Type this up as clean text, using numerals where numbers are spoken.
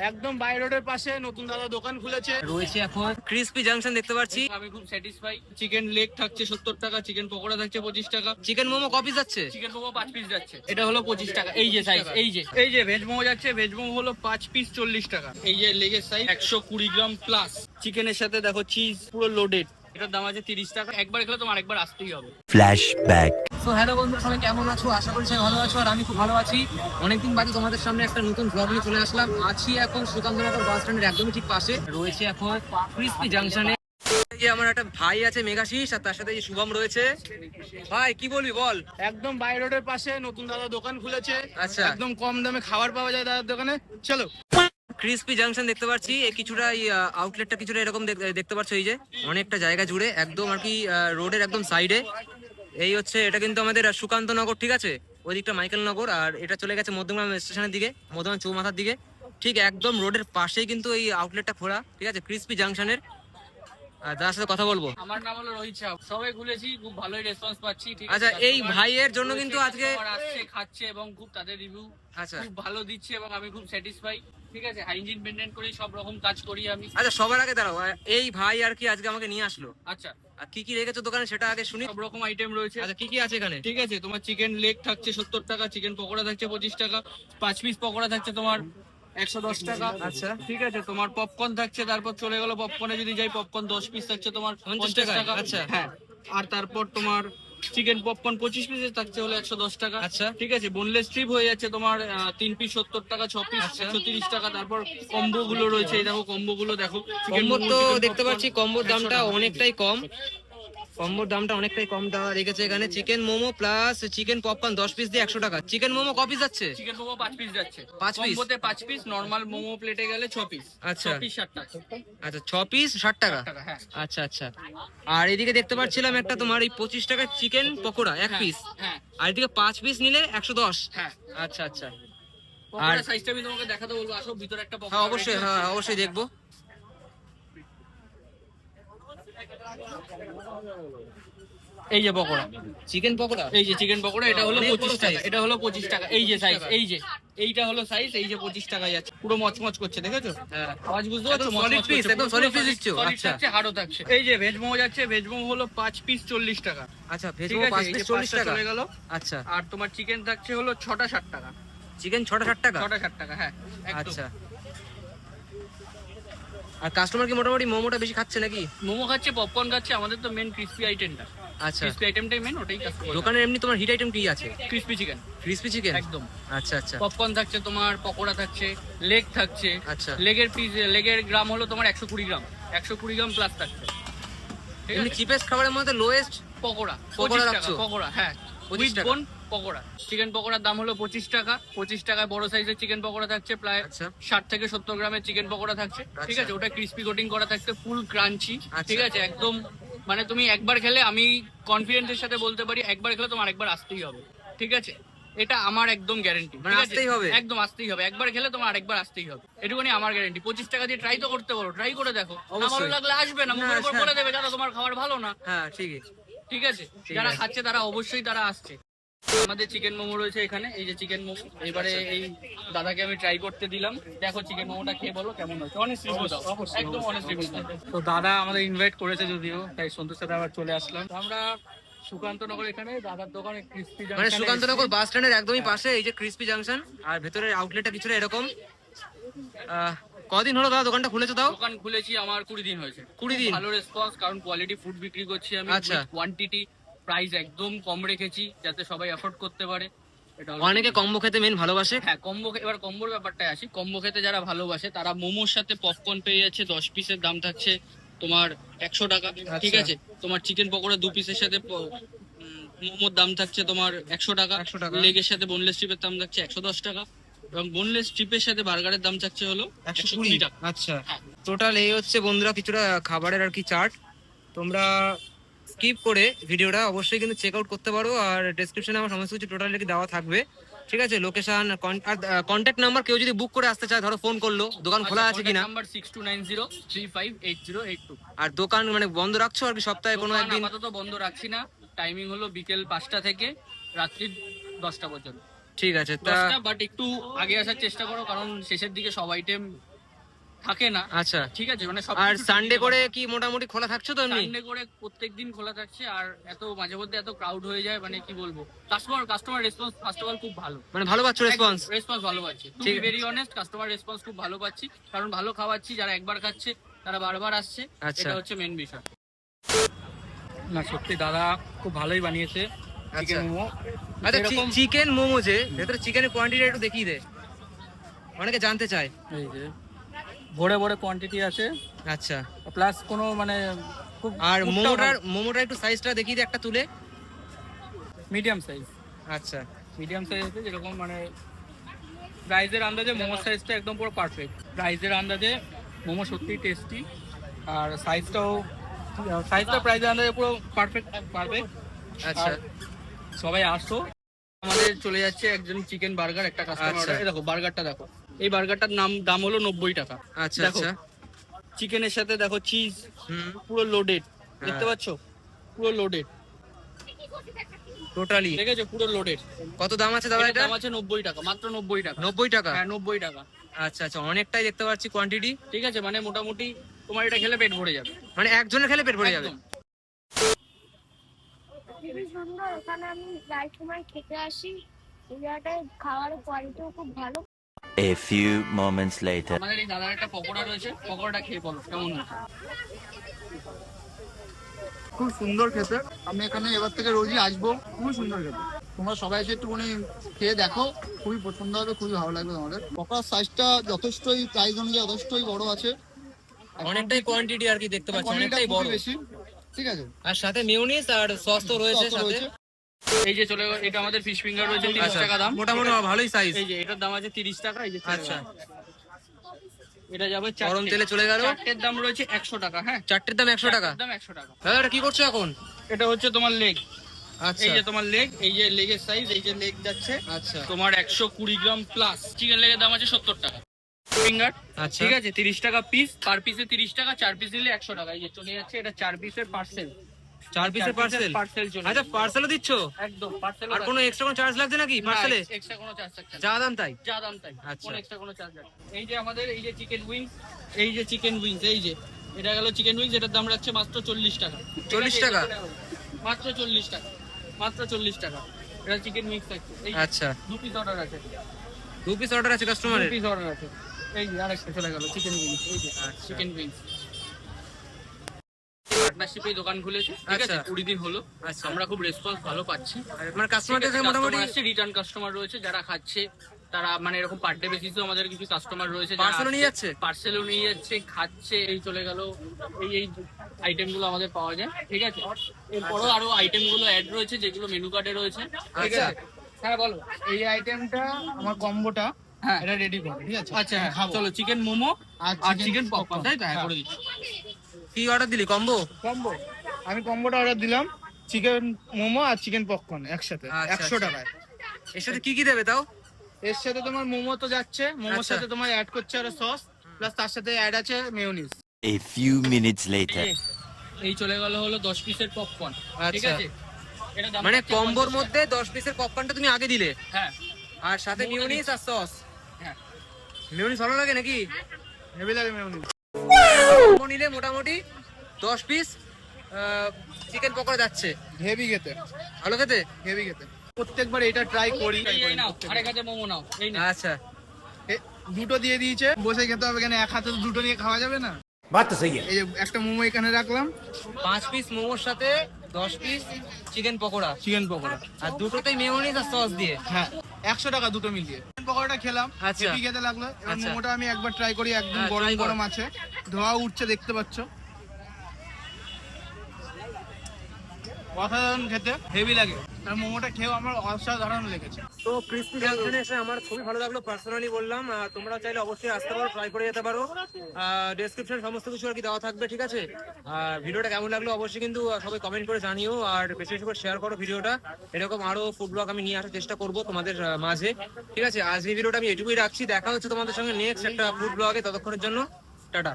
একদম বাই রোডের পাশে নতুন দাদা দোকান খুলেছে রয়েছে এখন ক্রিসপি জাংশন দেখতে পাচ্ছি। আমি খুব স্যাটিসফাই। চিকেন লেগ থাকছে 70 টাকা, চিকেন পকোড়া থাকছে 25 টাকা, চিকেন মোমো কপি যাচ্ছে, চিকেন মোমো 5 পিস যাচ্ছে, এটা হলো 25 টাকা। এই যে সাইজ, এই যে ভেজ মোমো যাচ্ছে, ভেজ মোমো হলো 5 পিস 40 টাকা। এই যে লেগের সাইজ 120 গ্রাম প্লাস, চিকেনের সাথে দেখো চিজ পুরো লোডেড, এটার দাম আছে 30 টাকা। একবার খেলে তোমার আরেকবার আসতেই হবে। ফ্ল্যাশব্যাক। তো হ্যালো বন্ধুরা, সবাই কেমন আছো? আশা করি সবাই ভালো আছো, আর আমি খুব ভালো আছি। অনেকদিন বাদে তোমাদের সামনে একটা নতুন ব্লগ নিয়ে চলে আসলাম। আছি এখন সুকান্তনগর বাস স্ট্যান্ডের একদমই ঠিক পাশে, রয়েছে এখন ক্রিসপি জাংশনে। এই আমার একটা ভাই আছে মেঘাশিস, আর তার সাথে এই শুভম রয়েছে। ভাই কি বলবি বল? একদম বাই রোডের পাশে নতুন দাদা দোকান খুলেছে। আচ্ছা, একদম কম দামে খাবার পাওয়া যায় দাদার দোকানে, চলো। ক্রিসপি জাংশন দেখতে পাচ্ছি, এই কিছুটা আউটলেটটা কিছুটা এরকম দেখতে পাচ্ছ, এই যে অনেকটা জায়গা জুড়ে একদম আর কি রোডের একদম সাইডে। এই হচ্ছে, এটা কিন্তু আমাদের সুকান্তনগর, ঠিক আছে, ওই দিকটা মাইকেল নগর, আর এটা চলে গেছে মধ্যমগ্রাম স্টেশনের দিকে, মধ্যমগ্রাম চৌমাথার দিকে, ঠিক একদম রোডের পাশেই কিন্তু এই আউটলেটটা খোলা, ঠিক আছে, ক্রিসপি জাংশনের। আর যার সাথে কথা বলবো, আমার নাম হলো রোহিত সাহ, সবাই খুলেছি, খুব ভালোই রেসপন্স পাচ্ছি। ঠিক আছে, আচ্ছা এই ভাইয়ের জন্য কিন্তু আজকে আসছে, খাচ্ছে এবং খুব তাদের রিভিউ আচ্ছা খুব ভালো দিচ্ছে এবং আমি খুব স্যাটিসফাই। ঠিক আছে, হাইজিন মেনটেন করি, সব রকম কাজ করি আমি। আচ্ছা সবার আগে দাঁড়াও, এই ভাই আর কি আজকে আমাকে নিয়ে আসলো, আচ্ছা, আর কি কি রেখেছো দোকানে সেটা আগে শুনি। সব রকম আইটেম রয়েছে। আচ্ছা কি কি আছে এখানে? ঠিক আছে, তোমার চিকেন লেগ থাকছে 70 টাকা, চিকেন পকোড়া থাকছে 25 টাকা, 5 পিস পকোড়া থাকছে তোমার 110 টাকা। আচ্ছা ঠিক আছে, তোমার পপকর্ন থাকছে, তারপর চলে গেল পপকর্নে যদি যাই, পপকর্ন 10 পিস থাকছে তোমার 50 টাকা। আচ্ছা হ্যাঁ, আর তারপর তোমার চিকেন পপকর্ন 25 পিসের থাকছে হলো 110 টাকা। আচ্ছা ঠিক আছে, বোনলেস স্ট্রিপ হয়ে যাচ্ছে তোমার 3 পিস 70 টাকা, 6 পিস আচ্ছা। 130 টাকা। তারপর কম্বো গুলো রয়েছে, এই দেখো কম্বো গুলো দেখো। কম্বোর তো চিকেন দেখতে পাচ্ছি কম্বোর 100 দামটা টাকা। অনেকটাই কম, কম্বোর দামটা অনেকটাই কম দেওয়া রেখেছে এখানে। Chicken momo plus chicken popcorn 10 piece দিয়ে 100 টাকা। চিকেন মোমো কপি যাচ্ছে? চিকেন মোমো 5 পিস যাচ্ছে, 5 পিস? কম্বোতে 5 পিস, নরমাল মোমো প্লেটে গেলে 6 পিস। আচ্ছা 6 পিস 60 টাকা। আচ্ছা 6 পিস 60 টাকা। হ্যাঁ আচ্ছা আচ্ছা। আর এদিকে দেখতে পাচ্ছিলাম একটা তোমার এই 25 টাকার চিকেন পকোড়া 1 পিস, হ্যাঁ আর এদিকে 5 পিস নিলে 110। হ্যাঁ। আচ্ছা আচ্ছা। পকোড়ার সাইজটা আমি তোমাকে দেখাতে বলবো, আসো ভিতরে একটা পকোড়া। হ্যাঁ অবশ্যই, হ্যাঁ অবশ্যই দেখবো। এই যে পকোড়া, চিকেন পকোড়া, এই যে চিকেন পকোড়া, এটা হলো অনেক বড় 25 টাকা, size। এটা হলো 25 টাকা। এই যে সাইজ, এই যে এইটা হলো সাইজ, এই যে 25 টাকায় যাচ্ছে, পুরো মচমচ করছে, দেখেছো? হ্যাঁ আওয়াজ বুঝতে পারছো? একদম solid piece, একদম solid piece দিচ্ছ। আচ্ছা। থাকছে, হাড়ও থাকছে। এই যে ভেজ মোমো যাচ্ছে, ভেজ মোমো হলো 5 পিস 40 টাকা। আচ্ছা ভেজ ঠিক মোমো আছে, 5 এই পিস যে 40 পাঁচটা টাকা চলে গেল। আচ্ছা। আর তোমার চিকেন থাকছে হলো 6টা 60 টাকা। চিকেন 6টা 60 টাকা? 6টা 60 টাকা, হ্যাঁ একদম। আচ্ছা। আর কাস্টমার কি মোটামুটি মোমোটা বেশি খাচ্ছে নাকি? মোমো খাচ্ছে, পপকর্ন খাচ্ছে, আমাদের তো মেন ক্রিসপি আইটেমটা, আচ্ছা। ক্রিসপি আইটেমটাই মেন, ওটাই কাস্টমার। দোকানে এমনি তোমার হিট আইটেম কি আছে? ক্রিসপি চিকেন, ক্রিসপি চিকেন একদম। আচ্ছা আচ্ছা পপকর্ন থাকছে তোমার, পকোড়া থাকছে, লেগ থাকছে। আচ্ছা। লেগের পিস, লেগের গ্রাম হলো তোমার 120 গ্রাম, 120 গ্রাম প্লাস থাকছে। ঠিক এমনি আছে, চিপেস্ট খাবারের মধ্যে লোয়েস্ট পকোড়া পকোড়া 25 টাকা, রাখছো? পকোড়া হ্যাঁ 25 উইথ টাকা। বোন পকোড়া। চিকেন পকোড়ার দাম হলো 25 টাকা। 25 টাকায় বড় সাইজের চিকেন পকোড়া থাকছে, প্রায় আচ্ছা 60 থেকে 70 গ্রামের চিকেন পকোড়া থাকছে। ঠিক আচ্ছা। আছে, ওটা ক্রিসপি কোটিং করা থাকছে, ফুল ক্রাঞ্চি। আচ্ছা। ঠিক আছে, একদম মানে তুমি একবার খেলে, আমি কনফিডেন্সের সাথে বলতে পারি, একবার খেলে তোমার আরেকবার আসতেই হবে। ঠিক আছে, এটা আমার একদম গ্যারান্টি। মানে আসতেই হবে? একদম আসতেই হবে, একবার খেলে তোমার আরেকবার আসতেই হবে, এটুকুনি আমার গ্যারান্টি। 25 টাকা দিয়ে ট্রাই তো করতে পারো, ট্রাই করে দেখো, না ভালো অবশ্যই। লাগলে আসবে না, মুখের উপর হ্যাঁ। বলে দেবে যারা তোমার খাবার ভালো না। হ্যাঁ ঠিকই। ঠিক আছে, ঠিক যারা আছে। খাচ্ছে তারা অবশ্যই তারা আসছে। আমাদের চিকেন মোমো রয়েছে এখানে, এই যে চিকেন মোমো। এবারে এই দাদাকে আমি ট্রাই করতে দিলাম, দেখো চিকেন মোমোটা খেয়ে বলো কেমন হয়েছে, অনেস্ট রিভিউ দাও, একদম অনেস্ট রিভিউ দাও। তো দাদা আমাদের ইনভাইট করেছে যদিও, তাই সন্তোষ সাথে আবার চলে আসলাম। তো আমরা সুকান্তনগর, এখানে দাদার দোকানে ক্রিসপি মানে সুকান্তনগর বাস স্ট্যান্ডের একদমই পাশে এই যে ক্রিসপি জাংশন, আর ভেতরের আউটলেটটা কিছুটা এরকম। কদিন হলো দাদা দোকানটা খুলেছো তাও? দোকান খুলেছি আমার 20 দিন হয়েছে। 20 দিন? ভালো রেসপন্স, কারণ কোয়ালিটি ফুড বিক্রি করছি আমি, আচ্ছা। কোয়ান্টিটি, প্রাইস একদম কম রেখেছি যাতে সবাই অ্যাফোর্ড করতে পারে। এটা হলো অনেকে কম্বো খেতে মেন ভালোবাসে। হ্যাঁ কম্বো। এবার কম্বোর ব্যাপারটায় আসি, কম্বো খেতে যারা ভালোবাসে তারা মোমোর সাথে পপকর্ন পেয়ে যাচ্ছে, 10 পিসের দাম থাকছে তোমার 100 টাকা। ঠিক আছে, তোমার চিকেন পকোড়া 2 পিসের সাথে মোমোর দাম থাকছে তোমার 100 টাকা। 100 টাকা। লেগের সাথে বোনলেস স্ট্রিপের দাম থাকছে 110 টাকা, এবং বোনলেস স্ট্রিপের সাথে বার্গারের দাম থাকছে হলো 120 টাকা। আচ্ছা, হ্যাঁ। টোটাল এই হচ্ছে বন্ধুরা কিছুটা খাবারের আর কি চার্ট। তোমরা স্কিপ করে ভিডিওটা অবশ্যই কিন্তু চেক আউট করতে পারো, আর ডেসক্রিপশনে আমার সমস্ত কিছু টোটালি দেওয়া থাকবে। ঠিক আছে, লোকেশন, কন্ট্যাক্ট নাম্বার, কেউ যদি বুক করে আসতে চায়, ধরো ফোন করলো, দোকান খোলা আছে কিনা। নাম্বার 6290358082। আর দোকান মানে বন্ধ রাখছো আর কি সপ্তাহে কোনো দোকান একদিন? আপাতত বন্ধ রাখছি না, টাইমিং হলো বিকেল 5টা থেকে রাত্রি 10টা পর্যন্ত। ঠিক আছে, তা 10টা, বাট একটু আগে আসার চেষ্টা করো, কারণ শেষের দিকে সব আইটেম থাকে না। আচ্ছা, ঠিক আছে, মানে সব আর সানডে করে কি মোটামুটি খোলা থাকছো তো এমনি? সানডে করে প্রত্যেকদিন খোলা থাকছে। আর এত মাঝে মধ্যে এত ক্রাউড হয়ে যায়, মানে কি বলবো, customer response first of all খুব ভালো, মানে ভালো পাচ্ছ রেসপন্স? রেসপন্স ভালো পাচ্ছি, টু ঠিক বি আছে। ভেরি অনেস্ট, কাস্টমার রেসপন্স খুব ভালো পাচ্ছি, কারণ ভালো খাওয়াচ্ছি। যারা একবার খাচ্ছে তারা বারবার আসছে, আচ্ছা। এটা হচ্ছে মেন বিষয়। না সত্যি দাদা খুব ভালোই বানিয়েছে আচ্ছা চিকেন মোমো। আচ্ছা, এরকম চিকেন মোমো যে ভেতরে চিকেনের কোয়ান্টিটি একটু দেখিয়ে দে, অনেকে জানতে চায়। এই যে ভরে ভরে কোয়ান্টিটি আছে, আচ্ছা, প্লাস কোনো মানে খুব আর মোমোটার একটু সাইজটা দেখিয়ে দে একটা তুলে। মিডিয়াম সাইজ, আচ্ছা মিডিয়াম সাইজ আছে, যেরকম মানে প্রাইজের আন্দাজে মোমো সাইজটা একদম পুরো পারফেক্ট। প্রাইজের আন্দাজে মোমো সত্যি টেস্টি, আর সাইজটা প্রাইজের আন্দাজে পুরো পারফেক্ট। আচ্ছা সবাই আসো। আমাদের চলে যাচ্ছে একজন চিকেন বার্গার, একটা কাস্টমার। আচ্ছা। দেখো বার্গারটা দেখো, এই বার্গারটার দাম হলো 90 টাকা। আচ্ছা দেখো আচ্ছা চিকেনের সাথে দেখো চিজ, হুম, পুরো লোডেড, দেখতে হ্যাঁ। পাচ্ছ, পুরো লোডেড, টোটালি ঠিক আছে, পুরো লোডেড। কত দাম আছে দাদা এটা? দাম আছে 90 টাকা, মাত্র 90 টাকা। 90 টাকা? হ্যাঁ 90 টাকা। আচ্ছা আচ্ছা, অনেকটাই দেখতে পাচ্ছি কোয়ান্টিটি। ঠিক আছে, মানে মোটামুটি তোমার এটা খেলে পেট ভরে যাবে, মানে একজনের খেলে পেট ভরে যাবে। একদম। খুবই সুন্দর, এখানে আমি প্রায় সময় খেতে আসি। এই জায়গাটায় খাওয়ার কোয়ালিটিও খুব ভালো। A few moments later. আমাদের এই দাদার একটা পকোড়া রয়েছে, পকোড়াটা খেয়ে বলো কেমন হয়েছে। খুব সুন্দর খেতে। আমি এখানে এবার থেকে রোজই আসবো, খুবই সুন্দর খেতে। তোমরা সবাই এসে একটুখানি খেয়ে দেখো, খুবই পছন্দ হবে, খুবই ভালো লাগবে তোমাদের। পকোড়ার সাইজটা যথেষ্টই প্রাইস অনুযায়ী যথেষ্টই বড় আছে, অনেকটাই কোয়ান্টিটি আর কি দেখতে পাচ্ছি, কোয়ান্টিটিটা অনেকটাই বড়। খুবই বেশি। ঠিক আছে, আর সাথে মিউনিস আর সস তো রয়েছে সস তো সাথে। রয়েছে। এই যে চলে গেল, এটা আমাদের ফিশ ফিঙ্গার রয়েছে 30 আচ্ছা, টাকা দাম। মোটামুটি ভালোই সাইজ। এই যে এটার দাম আছে 30 টাকা। এই যে চলে আচ্ছা, গেল। এটা যাবে গরম তেলে চলে গেল। চারটের দাম রয়েছে 100 টাকা। হ্যাঁ, চারটের দাম 100 টাকা। চারটের দাম 100 টাকা। দাদা এটা কি করছো এখন? এটা হচ্ছে তোমার লেগ। আচ্ছা এই যে তোমার লেগ, এই যে লেগের সাইজ, এই যে লেগ যাচ্ছে আচ্ছা তোমার 120 গ্রাম প্লাস। চিকেন লেগের দাম আছে 70 টাকা। ফিঙ্গার আচ্ছা ঠিক আছে 30 টাকা পিস, পার পিসে 30 টাকা, 4 পিস নিলে 100 টাকা। এই যে চলে যাচ্ছে, এটা 4 পিসের পার্সেল। 4 পিসের পার্সেল? পার্সেল চলে আচ্ছা, পার্সেলও দিচ্ছ? একদম পার্সেল। আর কোনো এক্সট্রা কোনো চার্জ লাগছে নাকি পার্সেলে? এক্সট্রা কোনো চার্জ থাকছে না, যা দাম তাই? যা দাম তাই, আচ্ছা। কোনো এক্সট্রা কোনো চার্জ লাগছে না। এই যে আমাদের এই যে চিকেন উইংস, এই যে চিকেন উইংস, এই যে এটা গেল চিকেন উইংস, এটার দাম রাখছে মাত্র 40 টাকা। 40 টাকা? মাত্র 40 টাকা, মাত্র 40 টাকা। এটা চিকেন উইংস থাকছে। এই আচ্ছা, 2 পিস অর্ডার আছে, 2 পিস অর্ডার আছে 2 কাস্টমারের? পিস অর্ডার আছে। এই যে আরেকটা চলে গেল চিকেন উইংস, এই যে আচ্ছা। Chicken wings. পার্টনারশিপে দোকান খুলেছে, ঠিক আছে, আচ্ছা। 20 দিন হলো। আচ্ছা। আমরা খুব রেসপন্স ভালো পাচ্ছি। মানে কাস্টমারদের মোটামুটি রিটার্ন কাস্টমার রয়েছে যারা খাচ্ছে, তারা মানে এরকম পার ডে বেসিসেও আমাদের কিছু কাস্টমার রয়েছে, পার্সেলও নিয়ে যাচ্ছে? পার্সেলও নিয়ে যাচ্ছে, খাচ্ছে। এই চলে গেল, এই আইটেম গুলো আমাদের পাওয়া যায়, ঠিক আছে। এরপরও আরো আইটেম গুলো অ্যাড রয়েছে যেগুলো মেনু কার্ডে রয়েছে, ঠিক আচ্ছা। আছে। হ্যাঁ বলো। এই আইটেমটা আমার কম্বোটা, হ্যাঁ এটা রেডি করো, ঠিক আছে? আচ্ছা, হ্যাঁ খাবো। চলো চিকেন মোমো আর আর chicken চিকেন পপকর্ন, popcorn। তাই তো? হ্যাঁ হ্যাঁ। করে দিচ্ছি। কি অর্ডার দিলি, কম্বো? কম্বো, আমি কম্বোটা অর্ডার দিলাম, চিকেন মোমো আর চিকেন পপকর্ন একসাথে, আচ্ছা, 100 আচ্ছা। টাকায়। এর সাথে কি কি দেবে তাও? এর সাথে তোমার মোমো তো যাচ্ছে, মোমোর আচ্ছা। সাথে তোমার অ্যাড করছে আর সস, প্লাস তার সাথে অ্যাড আছে mayonnaise. A few minutes later. এই চলে গেল হলো 10 পিসের পপকর্ন, ঠিক আচ্ছা। আছে। এটা দাম মানে হচ্ছে কম্বোর 50 মধ্যে 10 পিসের পপকর্নটা তুমি আগে দিলে, টাকা। হ্যাঁ আর সাথে মোমোটা মিউনিস আর সস। হ্যাঁ। মিউনিস ভালো লাগে নাকি? হেভি লাগে মেয়োনিজ। কম্বো নিলে মোটামুটি 10 পিস চিকেন পকোড়া যাচ্ছে। হেভি খেতে, ভালো খেতে? হেভি খেতে। প্রত্যেকবার এটা ট্রাই করি। এই নাও, আরেক হাতে মোমো নাও, এই নাও। আচ্ছা, দুটো দিয়ে দিয়েছে, বসে খেতে হবে, কেন এক হাতে তো দুটো নিয়ে খাওয়া যাবে না। এই যে একটা মোমো এখানে রাখলাম, 5 পিস মোমোর সাথে 10 piece chicken pakora, chicken pakora. আর দুটোতেই মেয়োনিজ আর সস দিয়ে। হ্যাঁ, 100 টাকা দুটো মিলিয়ে। চিকেন পকোড়াটা খেলাম, আচ্ছা। হেভি খেতে লাগলো। এবার আচ্ছা। মোমোটা আমি একবার ট্রাই করি, একদম হ্যাঁ, গরম try কর। গরম আছে, ধোয়া উঠছে, দেখতে পাচ্ছ। অসাধারণ খেতে, হেভি লাগে। আর মোমোটা খেয়েও আমার অসাধারণ লেগেছে। তো ক্রিস্পি জাংশনে এসে আমার খুবই ভালো লাগলো, পার্সোনালি বললাম। তোমরা চাইলে অবশ্যই আসতে পারো, ট্রাই করে যেতে পারো। ডেসক্রিপশন সমস্ত কিছু আর কি দেওয়া থাকবে, ঠিক আছে। আর ভিডিওটা কেমন লাগলো অবশ্যই কিন্তু সবাই কমেন্ট করে জানিও, আর বেশি বেশি করে শেয়ার করো ভিডিওটা। এরকম আরো ফুড ব্লগ আমি নিয়ে আসার চেষ্টা করবো তোমাদের মাঝে, ঠিক আছে। আজ এই ভিডিওটা আমি এটুকুই রাখছি, দেখা হচ্ছে তোমাদের সঙ্গে নেক্সট একটা ফুড ব্লগে। ততক্ষণের জন্য টাটা।